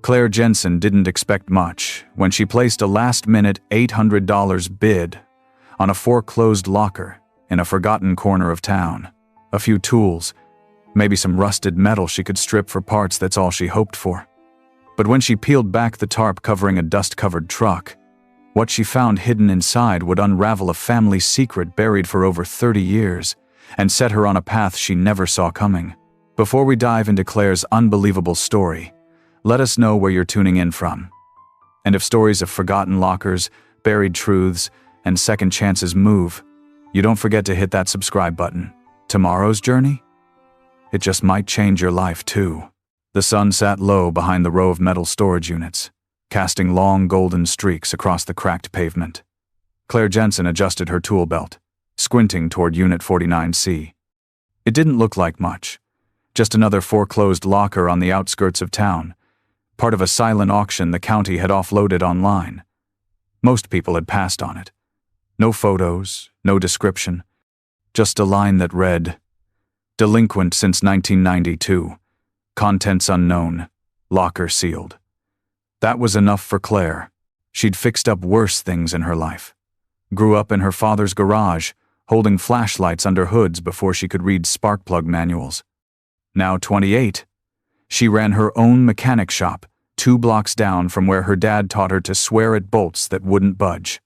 Claire Jensen didn't expect much when she placed a last-minute $800 bid on a foreclosed locker in a forgotten corner of town. A few tools, maybe some rusted metal she could strip for parts, that's all she hoped for. But when she peeled back the tarp covering a dust-covered truck, what she found hidden inside would unravel a family secret buried for over 30 years and set her on a path she never saw coming. Before we dive into Claire's unbelievable story, let us know where you're tuning in from. And if stories of forgotten lockers, buried truths, and second chances move, you don't forget to hit that subscribe button. Tomorrow's journey? It just might change your life too. The sun sat low behind the row of metal storage units, casting long golden streaks across the cracked pavement. Claire Jensen adjusted her tool belt, squinting toward Unit 49C. It didn't look like much, just another foreclosed locker on the outskirts of town, part of a silent auction the county had offloaded online. Most people had passed on it. No photos, no description, just a line that read, "Delinquent since 1992, contents unknown, locker sealed." That was enough for Claire. She'd fixed up worse things in her life. Grew up in her father's garage, holding flashlights under hoods before she could read spark plug manuals. Now 28, she ran her own mechanic shop 2 blocks down from where her dad taught her to swear at bolts that wouldn't budge.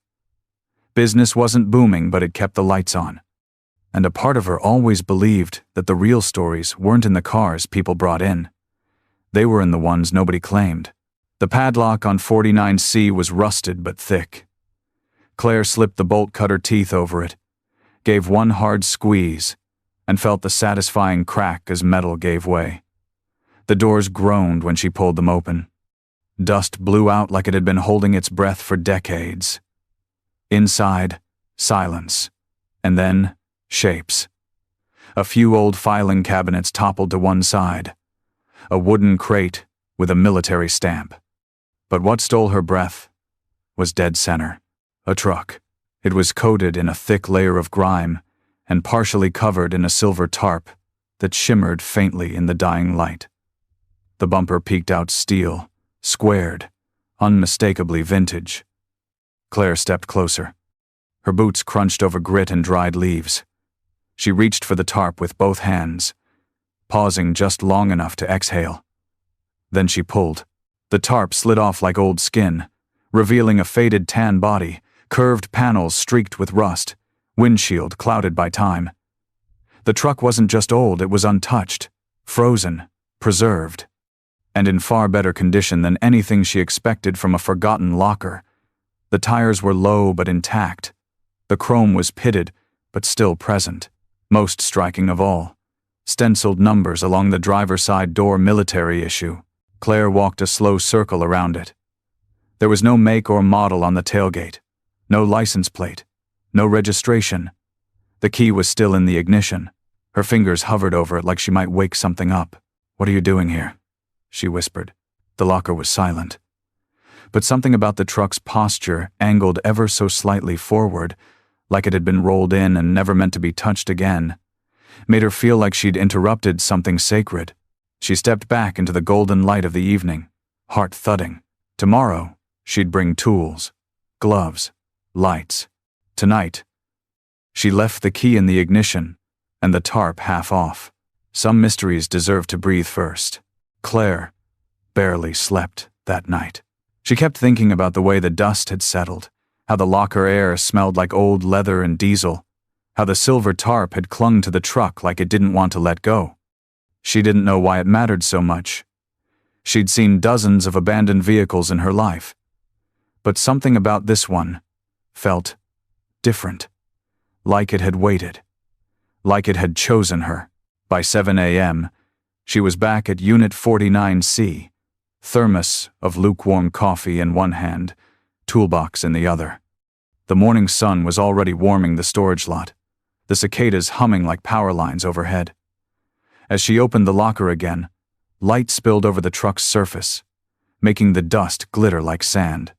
Business wasn't booming, but it kept the lights on. And a part of her always believed that the real stories weren't in the cars people brought in. They were in the ones nobody claimed. The padlock on 49C was rusted but thick. Claire slipped the bolt cutter teeth over it, gave one hard squeeze, and felt the satisfying crack as metal gave way. The doors groaned when she pulled them open. Dust blew out like it had been holding its breath for decades. Inside, silence, and then shapes. A few old filing cabinets toppled to one side. A wooden crate with a military stamp. But what stole her breath was dead center. A truck. It was coated in a thick layer of grime and partially covered in a silver tarp that shimmered faintly in the dying light. The bumper peeked out steel, squared, unmistakably vintage. Claire stepped closer. Her boots crunched over grit and dried leaves. She reached for the tarp with both hands, pausing just long enough to exhale. Then she pulled. The tarp slid off like old skin, revealing a faded tan body, curved panels streaked with rust, windshield clouded by time. The truck wasn't just old, it was untouched, frozen, preserved, and in far better condition than anything she expected from a forgotten locker. The tires were low but intact. The chrome was pitted, but still present. Most striking of all, stenciled numbers along the driver's side door, military issue. Claire walked a slow circle around it. There was no make or model on the tailgate, no license plate, no registration. The key was still in the ignition. Her fingers hovered over it like she might wake something up. "What are you doing here?" she whispered. The locker was silent. But something about the truck's posture, angled ever so slightly forward, like it had been rolled in and never meant to be touched again, made her feel like she'd interrupted something sacred. She stepped back into the golden light of the evening, heart thudding. Tomorrow, she'd bring tools, gloves, lights. Tonight, she left the key in the ignition and the tarp half off. Some mysteries deserve to breathe first. Claire barely slept that night. She kept thinking about the way the dust had settled, how the locker air smelled like old leather and diesel, how the silver tarp had clung to the truck like it didn't want to let go. She didn't know why it mattered so much. She'd seen dozens of abandoned vehicles in her life, but something about this one felt different, like it had waited, like it had chosen her. By 7 a.m., she was back at Unit 49C, thermos of lukewarm coffee in one hand, toolbox in the other. The morning sun was already warming the storage lot, the cicadas humming like power lines overhead. As she opened the locker again, light spilled over the truck's surface, making the dust glitter like sand.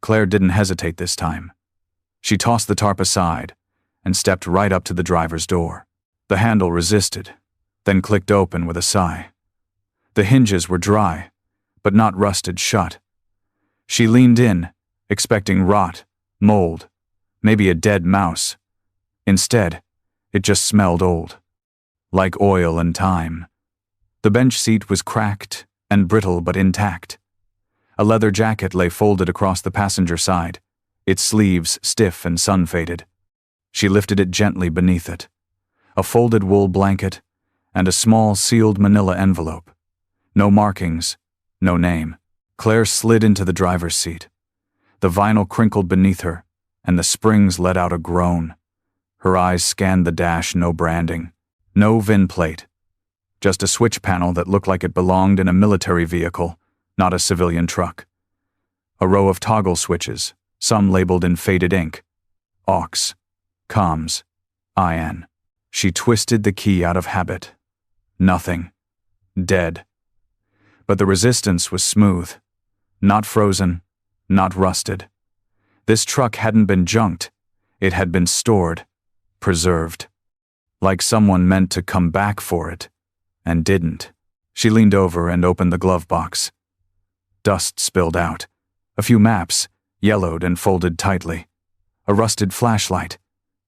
Claire didn't hesitate this time. She tossed the tarp aside and stepped right up to the driver's door. The handle resisted, then clicked open with a sigh. The hinges were dry, but not rusted shut. She leaned in, expecting rot, mold, maybe a dead mouse. Instead, it just smelled old, like oil and time. The bench seat was cracked and brittle but intact. A leather jacket lay folded across the passenger side, its sleeves stiff and sun-faded. She lifted it gently beneath it. A folded wool blanket and a small sealed manila envelope. No markings, no name. Claire slid into the driver's seat. The vinyl crinkled beneath her, and the springs let out a groan. Her eyes scanned the dash, no branding, no VIN plate. Just a switch panel that looked like it belonged in a military vehicle, not a civilian truck. A row of toggle switches, some labeled in faded ink. AUX, comms, IN. She twisted the key out of habit. Nothing. Dead. But the resistance was smooth. Not frozen, not rusted. This truck hadn't been junked. It had been stored, preserved. Like someone meant to come back for it, and didn't. She leaned over and opened the glove box. Dust spilled out. A few maps, yellowed and folded tightly. A rusted flashlight.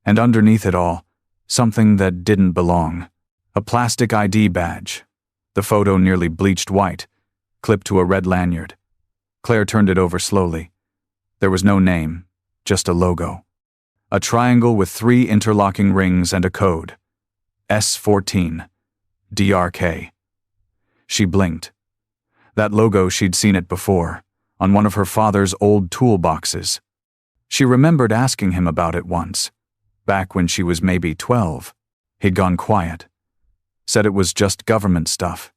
And underneath it all, something that didn't belong. A plastic ID badge. The photo nearly bleached white, clipped to a red lanyard. Claire turned it over slowly. There was no name, just a logo. A triangle with 3 interlocking rings and a code. S14. DRK. She blinked. That logo, she'd seen it before, on one of her father's old toolboxes. She remembered asking him about it once, back when she was maybe 12. He'd gone quiet, said it was just government stuff,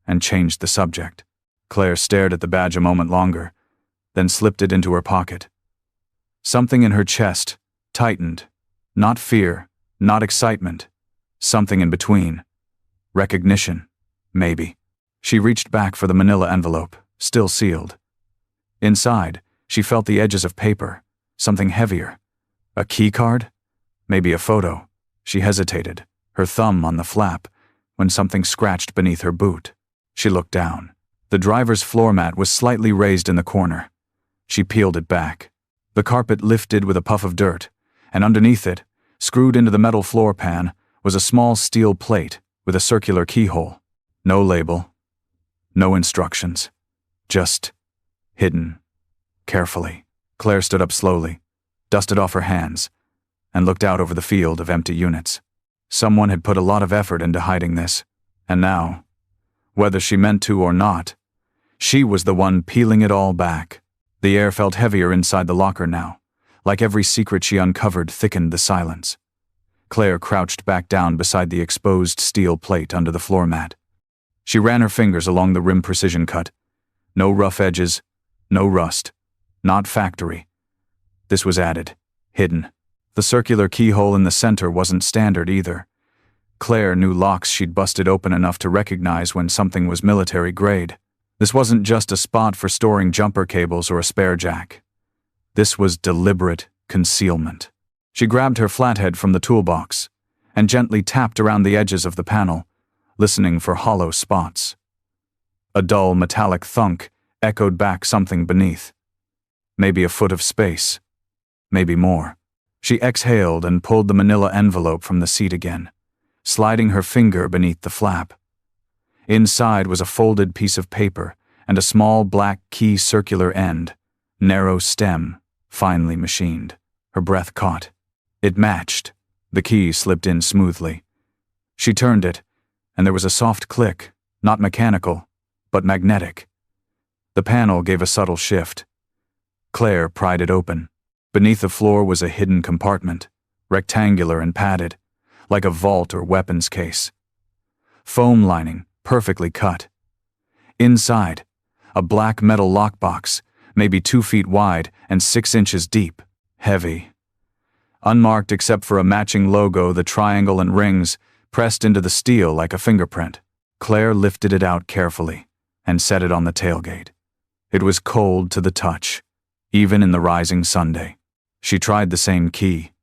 and changed the subject. Claire stared at the badge a moment longer, then slipped it into her pocket. Something in her chest tightened. Not fear, not excitement. Something in between. Recognition, maybe. She reached back for the manila envelope, still sealed. Inside, she felt the edges of paper, something heavier. A key card? Maybe a photo. She hesitated, her thumb on the flap, when something scratched beneath her boot. She looked down. The driver's floor mat was slightly raised in the corner. She peeled it back. The carpet lifted with a puff of dirt, and underneath it, screwed into the metal floor pan, was a small steel plate with a circular keyhole. No label. No instructions. Just hidden. Carefully. Claire stood up slowly, dusted off her hands, and looked out over the field of empty units. Someone had put a lot of effort into hiding this, and now, whether she meant to or not, she was the one peeling it all back. The air felt heavier inside the locker now, like every secret she uncovered thickened the silence. Claire crouched back down beside the exposed steel plate under the floor mat. She ran her fingers along the rim precision cut. No rough edges, no rust, not factory. This was added, hidden. The circular keyhole in the center wasn't standard either. Claire knew locks she'd busted open enough to recognize when something was military grade. This wasn't just a spot for storing jumper cables or a spare jack. This was deliberate concealment. She grabbed her flathead from the toolbox and gently tapped around the edges of the panel, listening for hollow spots. A dull metallic thunk echoed back something beneath. Maybe a foot of space. Maybe more. She exhaled and pulled the manila envelope from the seat again, sliding her finger beneath the flap. Inside was a folded piece of paper and a small black key circular end, narrow stem, finely machined. Her breath caught. It matched. The key slipped in smoothly. She turned it, and there was a soft click, not mechanical, but magnetic. The panel gave a subtle shift. Claire pried it open. Beneath the floor was a hidden compartment, rectangular and padded, like a vault or weapons case. Foam lining, perfectly cut. Inside, a black metal lockbox, maybe 2 feet wide and 6 inches deep, heavy. Unmarked except for a matching logo, the triangle and rings, pressed into the steel like a fingerprint. Claire lifted it out carefully and set it on the tailgate. It was cold to the touch, even in the rising Sunday. She tried the same key.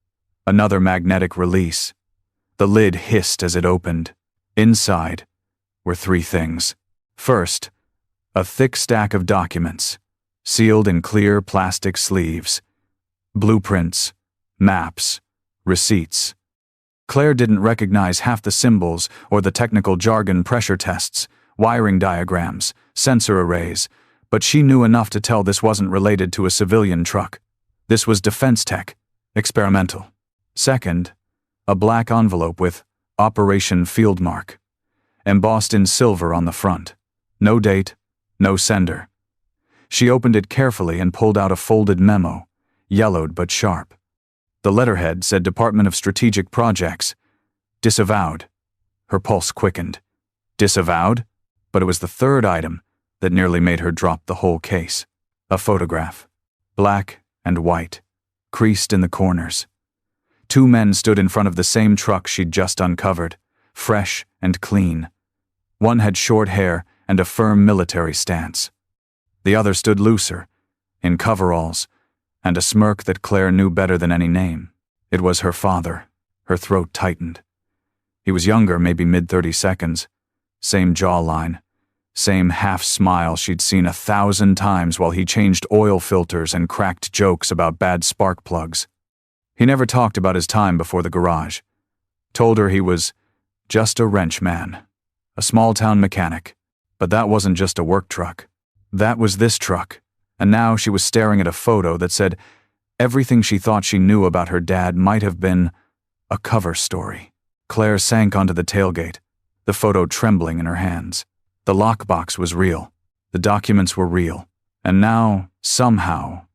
Another magnetic release. The lid hissed as it opened. Inside were 3 things. First, A thick stack of documents, sealed in clear plastic sleeves. Blueprints, maps, receipts. Claire didn't recognize half the symbols or the technical jargon: pressure tests, wiring diagrams, sensor arrays, but she knew enough to tell this wasn't related to a civilian truck. This was defense tech, experimental. Second, a black envelope with Operation Fieldmark, embossed in silver on the front. No date, no sender. She opened it carefully and pulled out a folded memo, yellowed but sharp. The letterhead said Department of Strategic Projects. Disavowed. Her pulse quickened. Disavowed? But it was the third item that nearly made her drop the whole case. A photograph. Black and white, creased in the corners. Two men stood in front of the same truck she'd just uncovered, fresh and clean. One had short hair and a firm military stance. The other stood looser, in coveralls, and a smirk that Claire knew better than any name. It was her father. Her throat tightened. He was younger, maybe mid-30s, same jawline, same half-smile she'd seen 1,000 times while he changed oil filters and cracked jokes about bad spark plugs. He never talked about his time before the garage. Told her he was just a wrench man, a small-town mechanic. But that wasn't just a work truck. That was this truck, and now she was staring at a photo that said everything she thought she knew about her dad might have been a cover story. Claire sank onto the tailgate, the photo trembling in her hands. The lockbox was real. The documents were real. And now, somehow,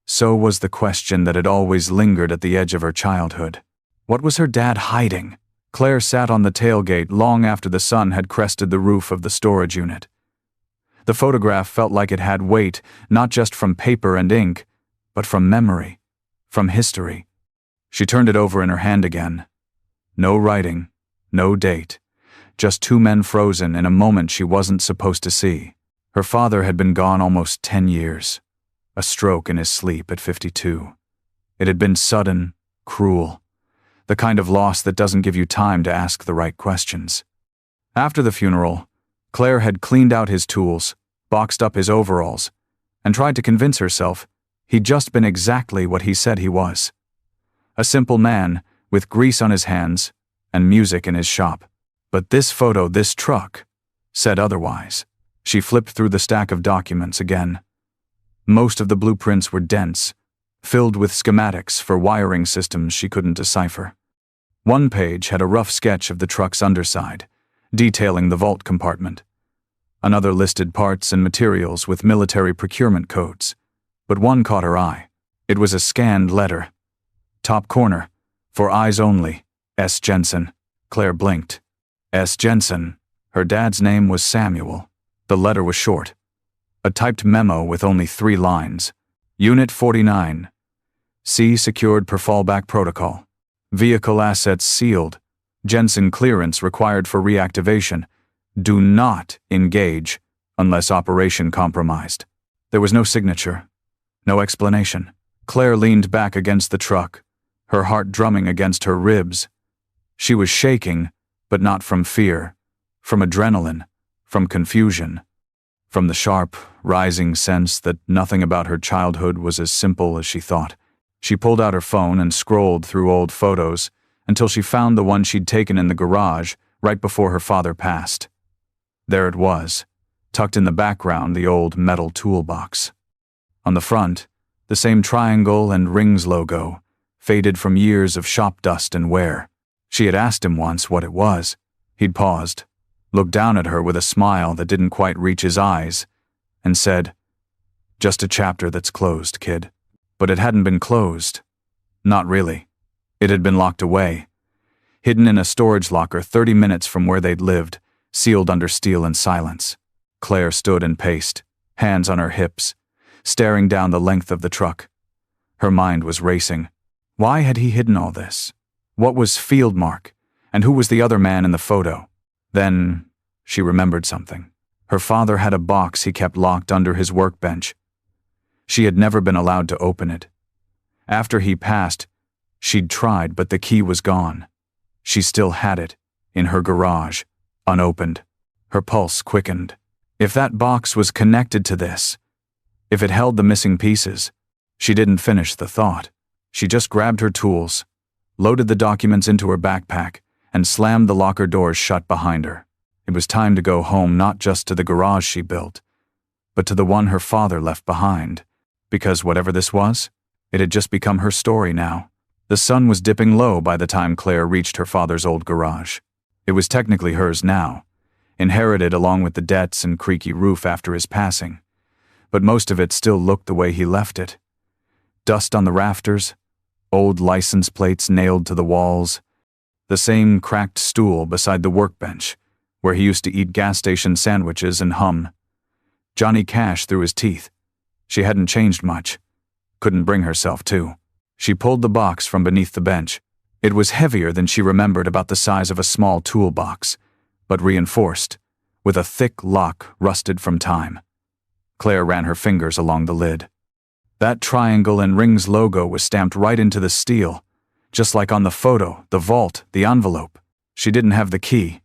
so was the question that had always lingered at the edge of her childhood. What was her dad hiding? Claire sat on the tailgate long after the sun had crested the roof of the storage unit. The photograph felt like it had weight, not just from paper and ink, but from memory, from history. She turned it over in her hand again. No writing, no date. Just two men frozen in a moment she wasn't supposed to see. Her father had been gone almost 10 years. A stroke in his sleep at 52. It had been sudden, cruel. The kind of loss that doesn't give you time to ask the right questions. After the funeral, Claire had cleaned out his tools, boxed up his overalls, and tried to convince herself he'd just been exactly what he said he was. A simple man with grease on his hands and music in his shop. But this photo, this truck, said otherwise. She flipped through the stack of documents again. Most of the blueprints were dense, filled with schematics for wiring systems she couldn't decipher. One page had a rough sketch of the truck's underside, detailing the vault compartment. Another listed parts and materials with military procurement codes. But one caught her eye. It was a scanned letter. Top corner, for eyes only, S. Jensen. Claire blinked. S. Jensen. Her dad's name was Samuel. The letter was short. A typed memo with only 3 lines. Unit 49. C secured per fallback protocol. Vehicle assets sealed. Jensen clearance required for reactivation. Do not engage unless operation compromised. There was no signature. No explanation. Claire leaned back against the truck, her heart drumming against her ribs. She was shaking, but not from fear, from adrenaline, from confusion, from the sharp, rising sense that nothing about her childhood was as simple as she thought. She pulled out her phone and scrolled through old photos until she found the one she'd taken in the garage right before her father passed. There it was, tucked in the background, the old metal toolbox. On the front, the same triangle and rings logo, faded from years of shop dust and wear. She had asked him once what it was. He'd paused, looked down at her with a smile that didn't quite reach his eyes, and said, "Just a chapter that's closed, kid." But it hadn't been closed. Not really. It had been locked away, hidden in a storage locker 30 minutes from where they'd lived, sealed under steel and silence. Claire stood and paced, hands on her hips, staring down the length of the truck. Her mind was racing. Why had he hidden all this? What was Fieldmark? And who was the other man in the photo? Then she remembered something. Her father had a box he kept locked under his workbench. She had never been allowed to open it. After he passed, she'd tried, but the key was gone. She still had it, in her garage, unopened. Her pulse quickened. If that box was connected to this, if it held the missing pieces, she didn't finish the thought. She just grabbed her tools, loaded the documents into her backpack, and slammed the locker doors shut behind her. It was time to go home, not just to the garage she built, but to the one her father left behind. Because whatever this was, it had just become her story now. The sun was dipping low by the time Claire reached her father's old garage. It was technically hers now, inherited along with the debts and creaky roof after his passing, but most of it still looked the way he left it. Dust on the rafters, old license plates nailed to the walls, the same cracked stool beside the workbench where he used to eat gas station sandwiches and hum. Johnny Cash through his teeth. She hadn't changed much. Couldn't bring herself to. She pulled the box from beneath the bench. It was heavier than she remembered, about the size of a small toolbox, but reinforced, with a thick lock rusted from time. Claire ran her fingers along the lid. That triangle and rings logo was stamped right into the steel, just like on the photo, the vault, the envelope. She didn't have the key,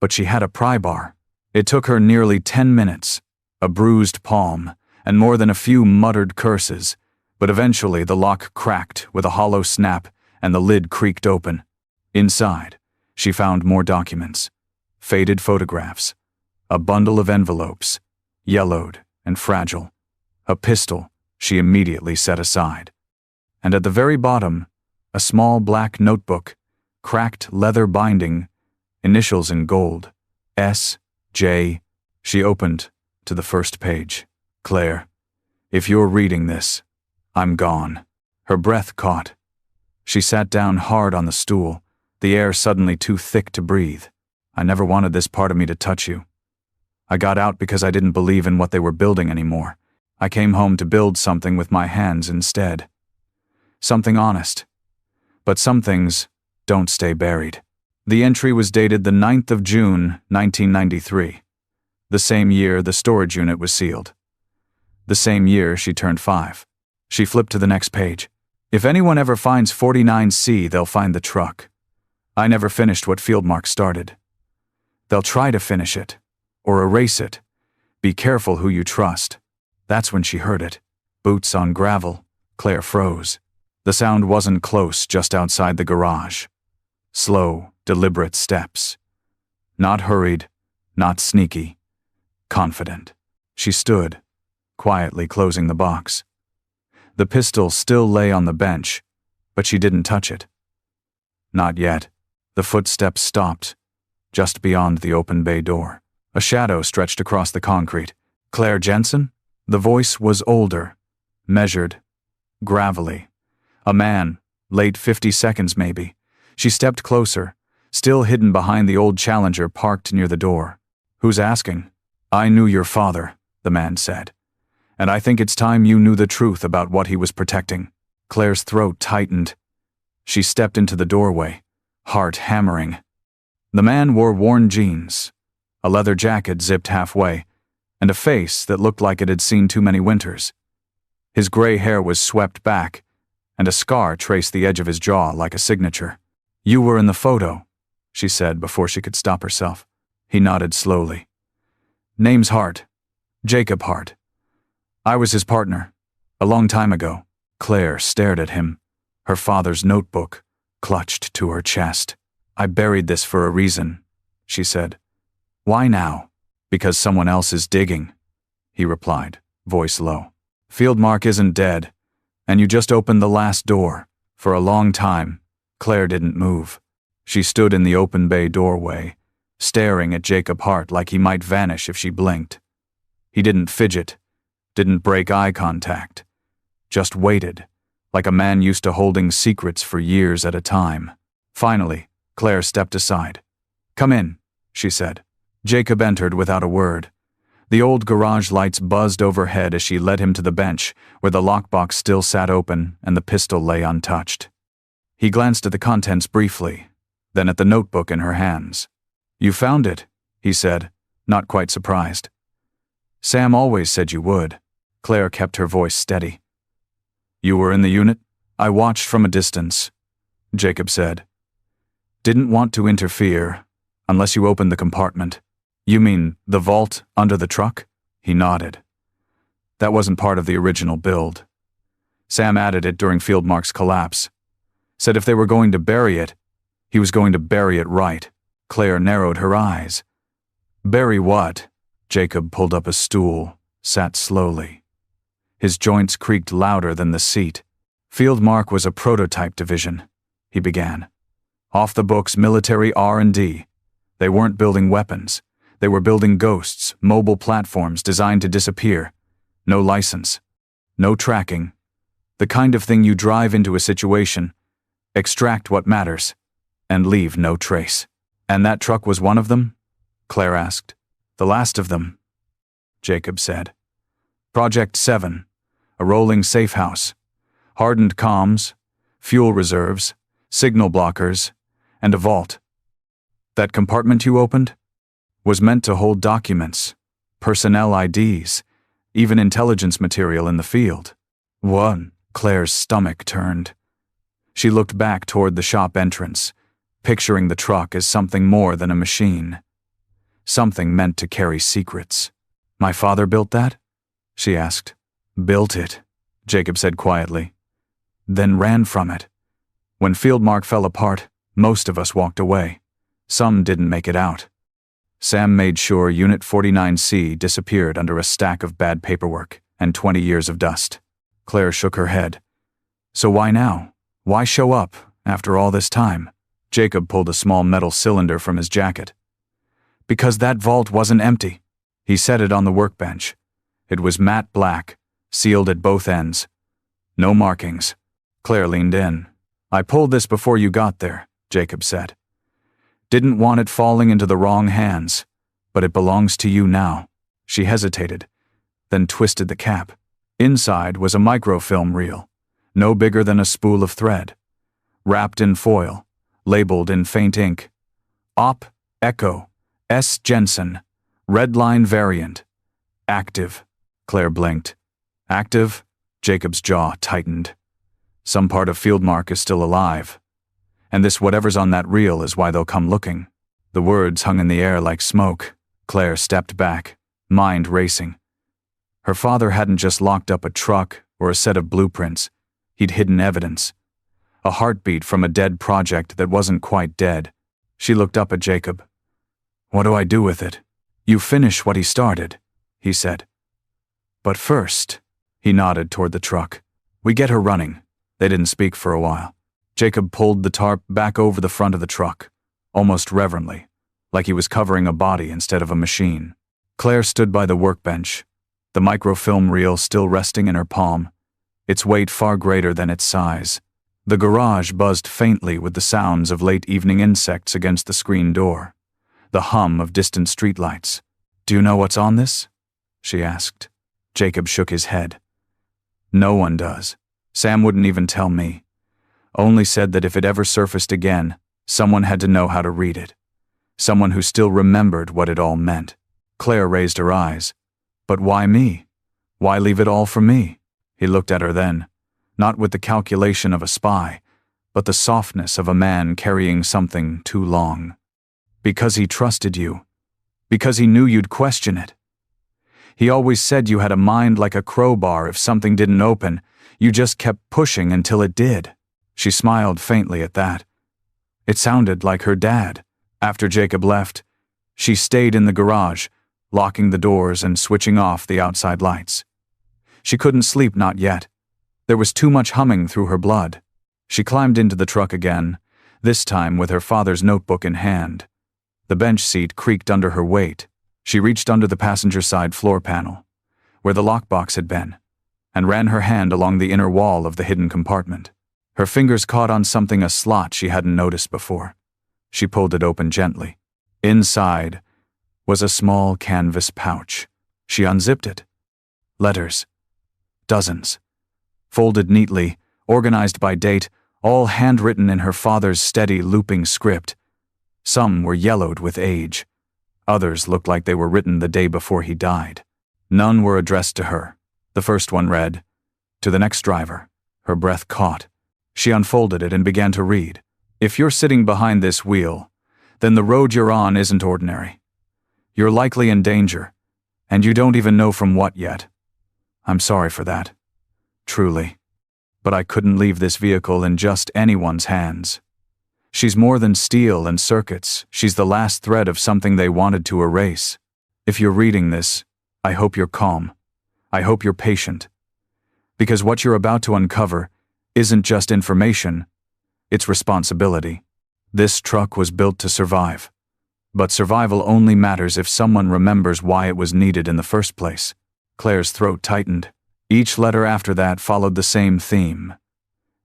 but she had a pry bar. It took her nearly 10 minutes, a bruised palm, and more than a few muttered curses, but eventually the lock cracked with a hollow snap and the lid creaked open. Inside, she found more documents, faded photographs, a bundle of envelopes, yellowed and fragile, a pistol she immediately set aside. And at the very bottom, a small black notebook, cracked leather binding, initials in gold, S.J. She opened to the first page. Claire, if you're reading this, I'm gone. Her breath caught. She sat down hard on the stool, the air suddenly too thick to breathe. I never wanted this part of me to touch you. I got out because I didn't believe in what they were building anymore. I came home to build something with my hands instead. Something honest. But some things don't stay buried. The entry was dated the 9th of June, 1993. The same year the storage unit was sealed. The same year she turned 5. She flipped to the next page. If anyone ever finds 49C, they'll find the truck. I never finished what Fieldmark started. They'll try to finish it, or erase it. Be careful who you trust. That's when she heard it. Boots on gravel. Claire froze. The sound wasn't close, just outside the garage. Slow, deliberate steps. Not hurried, not sneaky. Confident. She stood, quietly closing the box. The pistol still lay on the bench, but she didn't touch it. Not yet. The footsteps stopped, just beyond the open bay door. A shadow stretched across the concrete. Claire Jensen? The voice was older, measured, gravelly. A man, late 50 seconds maybe. She stepped closer, still hidden behind the old Challenger parked near the door. Who's asking? I knew your father, the man said. And I think it's time you knew the truth about what he was protecting. Claire's throat tightened. She stepped into the doorway, heart hammering. The man wore worn jeans, a leather jacket zipped halfway, and a face that looked like it had seen too many winters. His gray hair was swept back, and a scar traced the edge of his jaw like a signature. You were in the photo, she said before she could stop herself. He nodded slowly. Name's Hart. Jacob Hart. I was his partner, a long time ago. Claire stared at him, her father's notebook clutched to her chest. I buried this for a reason, she said. Why now? Because someone else is digging, he replied, voice low. Fieldmark isn't dead, and you just opened the last door. For a long time, Claire didn't move. She stood in the open bay doorway, staring at Jacob Hart like he might vanish if she blinked. He didn't fidget, didn't break eye contact, just waited, like a man used to holding secrets for years at a time. Finally, Claire stepped aside. Come in, she said. Jacob entered without a word. The old garage lights buzzed overhead as she led him to the bench, where the lockbox still sat open and the pistol lay untouched. He glanced at the contents briefly, then at the notebook in her hands. You found it, he said, not quite surprised. Sam always said you would. Claire kept her voice steady. You were in the unit? I watched from a distance, Jacob said. Didn't want to interfere, unless you opened the compartment. You mean the vault under the truck? He nodded. That wasn't part of the original build. Sam added it during Fieldmark's collapse. Said if they were going to bury it, he was going to bury it right. Claire narrowed her eyes. Bury what? Jacob pulled up a stool, sat slowly. His joints creaked louder than the seat. Fieldmark was a prototype division, he began. Off-the-books military R&D. They weren't building weapons. They were building ghosts, mobile platforms designed to disappear. No license. No tracking. The kind of thing you drive into a situation, extract what matters, and leave no trace. And that truck was one of them? Claire asked. The last of them, Jacob said. Project 7, a rolling safe house. Hardened comms, fuel reserves, signal blockers, and a vault. That compartment you opened was meant to hold documents, personnel IDs, even intelligence material in the field. What? Claire's stomach turned. She looked back toward the shop entrance, picturing the truck as something more than a machine. Something meant to carry secrets. My father built that? She asked. Built it, Jacob said quietly. Then ran from it. When Fieldmark fell apart, most of us walked away. Some didn't make it out. Sam made sure Unit 49C disappeared under a stack of bad paperwork and 20 years of dust. Claire shook her head. So why now? Why show up after all this time? Jacob pulled a small metal cylinder from his jacket. Because that vault wasn't empty. He set it on the workbench. It was matte black, sealed at both ends. No markings. Claire leaned in. I pulled this before you got there, Jacob said. Didn't want it falling into the wrong hands, but it belongs to you now. She hesitated, then twisted the cap. Inside was a microfilm reel, no bigger than a spool of thread, wrapped in foil, labeled in faint ink. Op, Echo, S. Jensen, red line variant. Active. Claire blinked. Active? Jacob's jaw tightened. Some part of Fieldmark is still alive. And this whatever's on that reel is why they'll come looking. The words hung in the air like smoke. Claire stepped back, mind racing. Her father hadn't just locked up a truck or a set of blueprints. He'd hidden evidence. A heartbeat from a dead project that wasn't quite dead. She looked up at Jacob. What do I do with it? You finish what he started, he said. But first, he nodded toward the truck. We get her running. They didn't speak for a while. Jacob pulled the tarp back over the front of the truck, almost reverently, like he was covering a body instead of a machine. Claire stood by the workbench, the microfilm reel still resting in her palm, its weight far greater than its size. The garage buzzed faintly with the sounds of late evening insects against the screen door, the hum of distant streetlights. Do you know what's on this? She asked. Jacob shook his head. No one does. Sam wouldn't even tell me. Only said that if it ever surfaced again, someone had to know how to read it. Someone who still remembered what it all meant. Claire raised her eyes. But why me? Why leave it all for me? He looked at her then, not with the calculation of a spy, but the softness of a man carrying something too long. Because he trusted you. Because he knew you'd question it. He always said you had a mind like a crowbar. If something didn't open, you just kept pushing until it did. She smiled faintly at that. It sounded like her dad. After Jacob left, she stayed in the garage, locking the doors and switching off the outside lights. She couldn't sleep, not yet. There was too much humming through her blood. She climbed into the truck again, this time with her father's notebook in hand. The bench seat creaked under her weight. She reached under the passenger side floor panel, where the lockbox had been, and ran her hand along the inner wall of the hidden compartment. Her fingers caught on something, a slot she hadn't noticed before. She pulled it open gently. Inside was a small canvas pouch. She unzipped it. Letters. Dozens. Folded neatly, organized by date, all handwritten in her father's steady, looping script. Some were yellowed with age. Others looked like they were written the day before he died. None were addressed to her. The first one read, "To the next driver." Her breath caught. She unfolded it and began to read. If you're sitting behind this wheel, then the road you're on isn't ordinary. You're likely in danger, and you don't even know from what yet. I'm sorry for that. Truly. But I couldn't leave this vehicle in just anyone's hands. She's more than steel and circuits. She's the last thread of something they wanted to erase. If you're reading this, I hope you're calm. I hope you're patient. Because what you're about to uncover isn't just information, it's responsibility. This truck was built to survive. But survival only matters if someone remembers why it was needed in the first place. Claire's throat tightened. Each letter after that followed the same theme.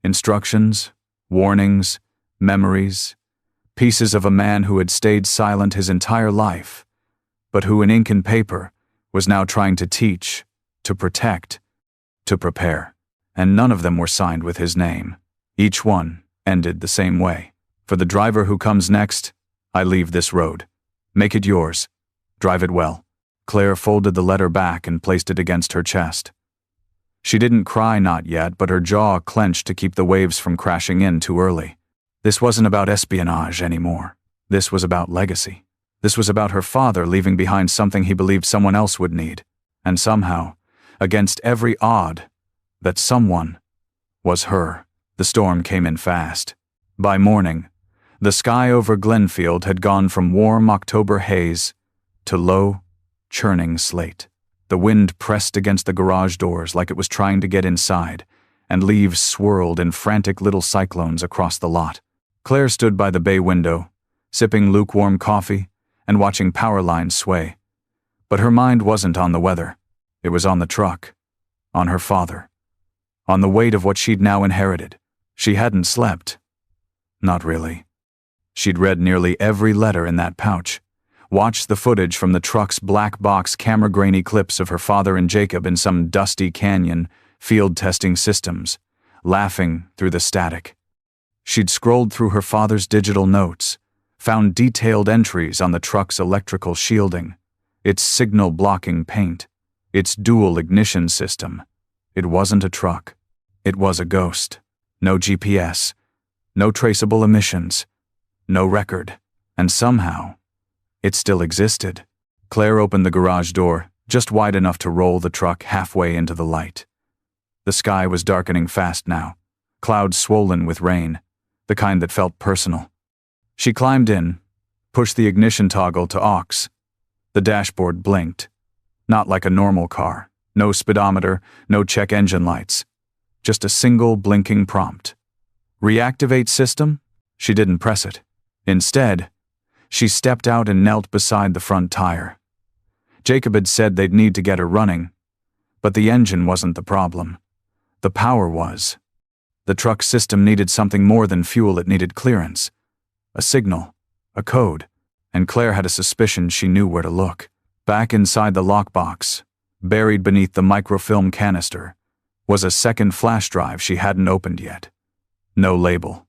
Instructions, warnings, memories, pieces of a man who had stayed silent his entire life, but who in ink and paper was now trying to teach, to protect, to prepare. And none of them were signed with his name. Each one ended the same way. For the driver who comes next, I leave this road. Make it yours. Drive it well. Claire folded the letter back and placed it against her chest. She didn't cry, not yet, but her jaw clenched to keep the waves from crashing in too early. This wasn't about espionage anymore. This was about legacy. This was about her father leaving behind something he believed someone else would need. And somehow, against every odd, that someone was her. The storm came in fast. By morning, the sky over Glenfield had gone from warm October haze to low, churning slate. The wind pressed against the garage doors like it was trying to get inside, and leaves swirled in frantic little cyclones across the lot. Claire stood by the bay window, sipping lukewarm coffee and watching power lines sway. But her mind wasn't on the weather. It was on the truck, on her father, on the weight of what she'd now inherited. She hadn't slept. Not really. She'd read nearly every letter in that pouch, watched the footage from the truck's black box camera-grainy clips of her father and Jacob in some dusty canyon, field-testing systems, laughing through the static. She'd scrolled through her father's digital notes, found detailed entries on the truck's electrical shielding, its signal-blocking paint, its dual ignition system. It wasn't a truck. It was a ghost. No GPS, no traceable emissions, no record. And somehow, it still existed. Claire opened the garage door, just wide enough to roll the truck halfway into the light. The sky was darkening fast now, clouds swollen with rain, the kind that felt personal. She climbed in, pushed the ignition toggle to aux. The dashboard blinked. Not like a normal car. No speedometer, no check engine lights. Just a single blinking prompt. Reactivate system? She didn't press it. Instead, she stepped out and knelt beside the front tire. Jacob had said they'd need to get her running, but the engine wasn't the problem. The power was. The truck system needed something more than fuel. It needed clearance. A signal. A code. And Claire had a suspicion she knew where to look. Back inside the lockbox, buried beneath the microfilm canister, was a second flash drive she hadn't opened yet. No label.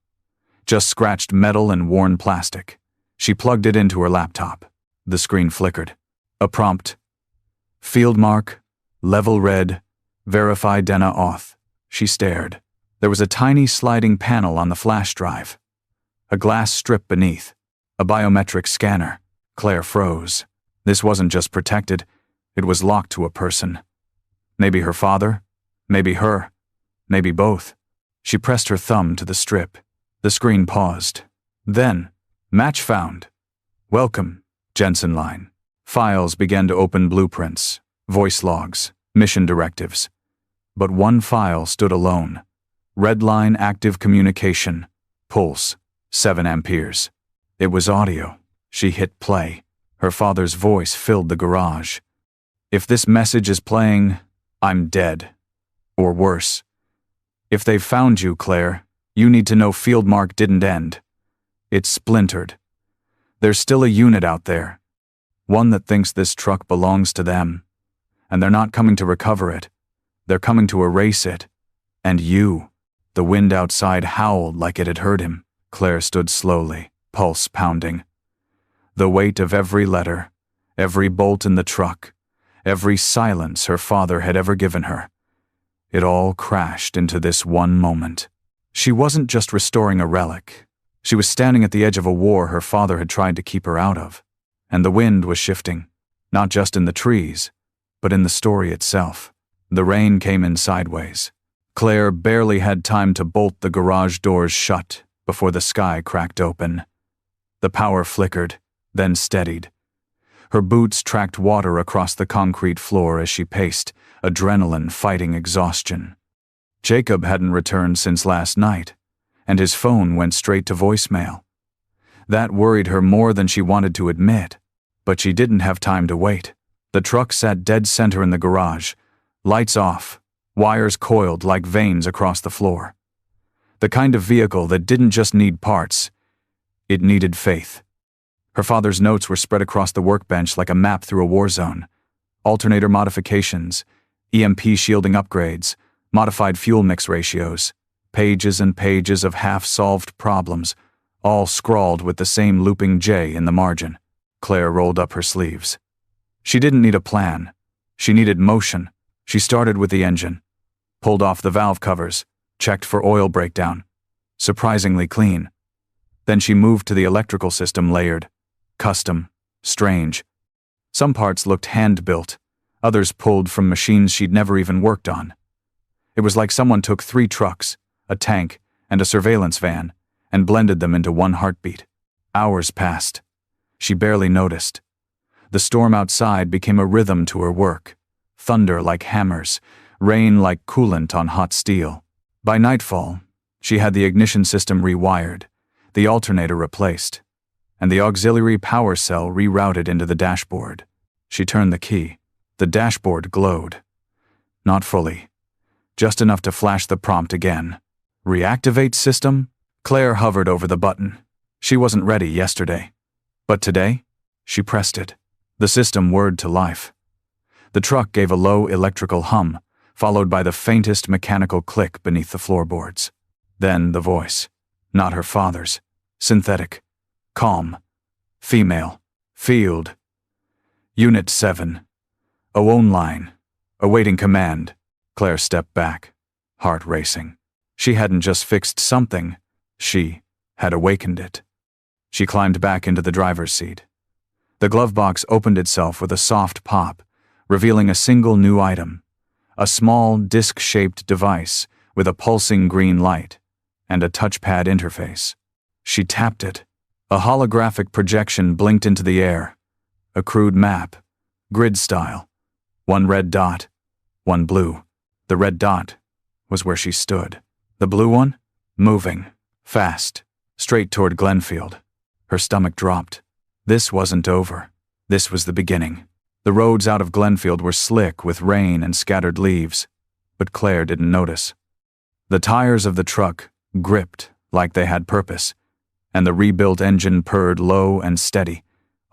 Just scratched metal and worn plastic. She plugged it into her laptop. The screen flickered. A prompt. Field mark, level red, verify Dena auth. She stared. There was a tiny sliding panel on the flash drive. A glass strip beneath. A biometric scanner. Claire froze. This wasn't just protected, it was locked to a person. Maybe her father, maybe her, maybe both. She pressed her thumb to the strip. The screen paused. Then, match found. Welcome, Jensen line. Files began to open blueprints, voice logs, mission directives. But one file stood alone. Red line active communication. Pulse, 7 amperes. It was audio. She hit play. Her father's voice filled the garage. If this message is playing, I'm dead. Or worse. If they've found you, Claire, you need to know field mark didn't end. It's splintered. There's still a unit out there. One that thinks this truck belongs to them. And they're not coming to recover it. They're coming to erase it. And you. The wind outside howled like it had heard him. Claire stood slowly, pulse pounding. The weight of every letter, every bolt in the truck, every silence her father had ever given her. It all crashed into this one moment. She wasn't just restoring a relic. She was standing at the edge of a war her father had tried to keep her out of. And the wind was shifting, not just in the trees, but in the story itself. The rain came in sideways. Claire barely had time to bolt the garage doors shut before the sky cracked open. The power flickered, then steadied. Her boots tracked water across the concrete floor as she paced, adrenaline fighting exhaustion. Jacob hadn't returned since last night, and his phone went straight to voicemail. That worried her more than she wanted to admit, but she didn't have time to wait. The truck sat dead center in the garage, lights off, wires coiled like veins across the floor. The kind of vehicle that didn't just need parts, it needed faith. Her father's notes were spread across the workbench like a map through a war zone. Alternator modifications, EMP shielding upgrades, modified fuel mix ratios, pages and pages of half-solved problems, all scrawled with the same looping J in the margin. Claire rolled up her sleeves. She didn't need a plan. She needed motion. She started with the engine, pulled off the valve covers, checked for oil breakdown. Surprisingly clean. Then she moved to the electrical system, layered, custom, strange. Some parts looked hand-built, others pulled from machines she'd never even worked on. It was like someone took 3 trucks, a tank, and a surveillance van, and blended them into one heartbeat. Hours passed. She barely noticed. The storm outside became a rhythm to her work. Thunder like hammers, rain like coolant on hot steel. By nightfall, she had the ignition system rewired, the alternator replaced, and the auxiliary power cell rerouted into the dashboard. She turned the key. The dashboard glowed. Not fully. Just enough to flash the prompt again. Reactivate system? Claire hovered over the button. She wasn't ready yesterday. But today, she pressed it. The system whirred to life. The truck gave a low electrical hum, followed by the faintest mechanical click beneath the floorboards. Then the voice. Not her father's. Synthetic. Calm. Female. Field. Unit 7. Own line. Awaiting command. Claire stepped back, heart racing. She hadn't just fixed something, she had awakened it. She climbed back into the driver's seat. The glove box opened itself with a soft pop, revealing a single new item, a small disc-shaped device with a pulsing green light and a touchpad interface. She tapped it. A holographic projection blinked into the air. A crude map, grid style. One red dot, one blue. The red dot was where she stood. The blue one? Moving. Fast. Straight toward Glenfield. Her stomach dropped. This wasn't over. This was the beginning. The roads out of Glenfield were slick with rain and scattered leaves, but Claire didn't notice. The tires of the truck gripped like they had purpose, and the rebuilt engine purred low and steady,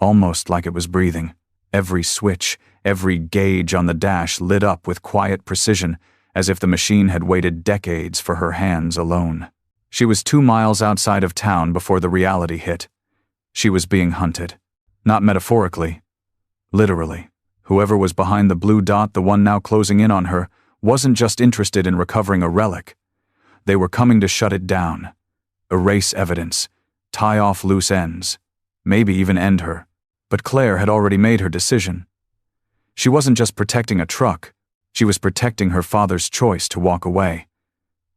almost like it was breathing. Every switch, every gauge on the dash lit up with quiet precision, as if the machine had waited decades for her hands alone. She was 2 miles outside of town before the reality hit. She was being hunted. Not metaphorically. Literally. Whoever was behind the blue dot, the one now closing in on her, wasn't just interested in recovering a relic. They were coming to shut it down. Erase evidence. Tie off loose ends. Maybe even end her. But Claire had already made her decision. She wasn't just protecting a truck. She was protecting her father's choice to walk away.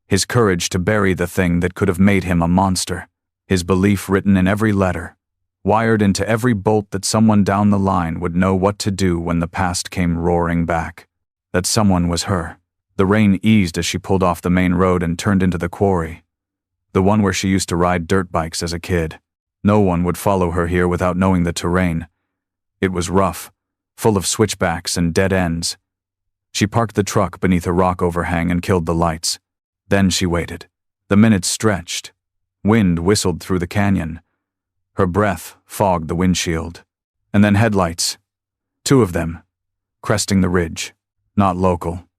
His courage to bury the thing that could have made him a monster. His belief written in every letter. Wired into every bolt that someone down the line would know what to do when the past came roaring back. That someone was her. The rain eased as she pulled off the main road and turned into the quarry. The one where she used to ride dirt bikes as a kid. No one would follow her here without knowing the terrain. It was rough, full of switchbacks and dead ends. She parked the truck beneath a rock overhang and killed the lights. Then she waited. The minutes stretched. Wind whistled through the canyon. Her breath fogged the windshield. And then headlights. 2 of them. Cresting the ridge. Not local.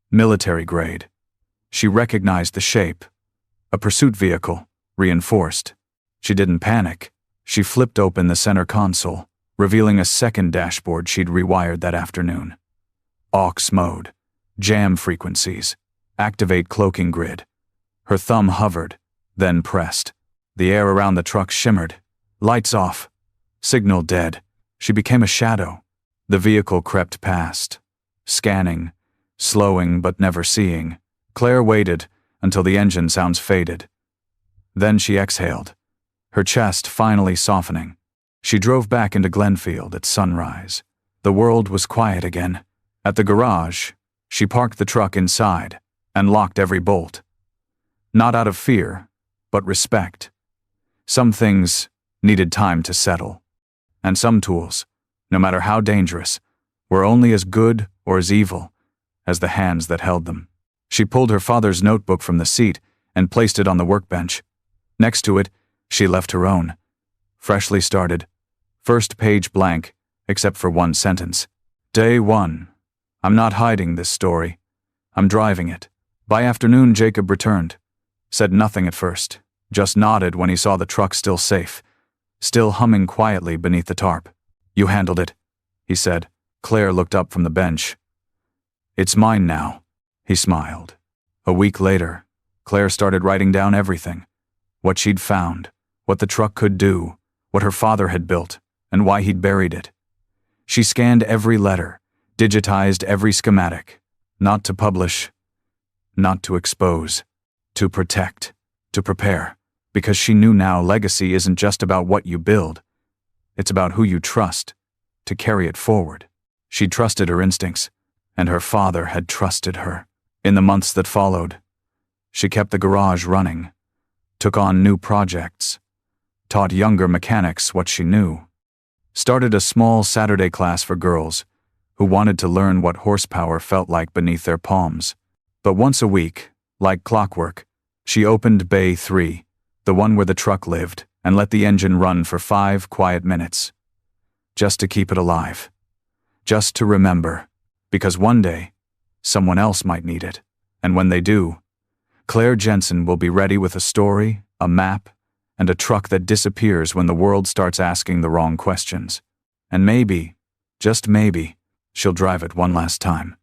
Military grade. She recognized the shape. A pursuit vehicle. Reinforced. She didn't panic. She flipped open the center console, revealing a second dashboard she'd rewired that afternoon. Aux mode. Jam frequencies. Activate cloaking grid. Her thumb hovered, then pressed. The air around the truck shimmered. Lights off. Signal dead. She became a shadow. The vehicle crept past, scanning, slowing but never seeing. Claire waited until the engine sounds faded. Then she exhaled, her chest finally softening. She drove back into Glenfield at sunrise. The world was quiet again. At the garage, she parked the truck inside and locked every bolt. Not out of fear, but respect. Some things needed time to settle. And some tools, no matter how dangerous, were only as good or as evil as the hands that held them. She pulled her father's notebook from the seat and placed it on the workbench. Next to it, she left her own. Freshly started. First page blank, except for one sentence. Day 1. I'm not hiding this story. I'm driving it. By afternoon, Jacob returned. Said nothing at first, just nodded when he saw the truck still safe, still humming quietly beneath the tarp. You handled it, he said. Claire looked up from the bench. It's mine now, he smiled. A week later, Claire started writing down everything. What she'd found, what the truck could do, what her father had built, and why he'd buried it. She scanned every letter, digitized every schematic, not to publish, not to expose, to protect, to prepare, because she knew now legacy isn't just about what you build, it's about who you trust to carry it forward. She trusted her instincts, and her father had trusted her. In the months that followed, she kept the garage running, took on new projects, taught younger mechanics what she knew, started a small Saturday class for girls who wanted to learn what horsepower felt like beneath their palms. But once a week, like clockwork, she opened Bay 3, the one where the truck lived, and let the engine run for 5 quiet minutes. Just to keep it alive. Just to remember, because one day, someone else might need it. And when they do, Claire Jensen will be ready with a story, a map, and a truck that disappears when the world starts asking the wrong questions. And maybe, just maybe, she'll drive it one last time.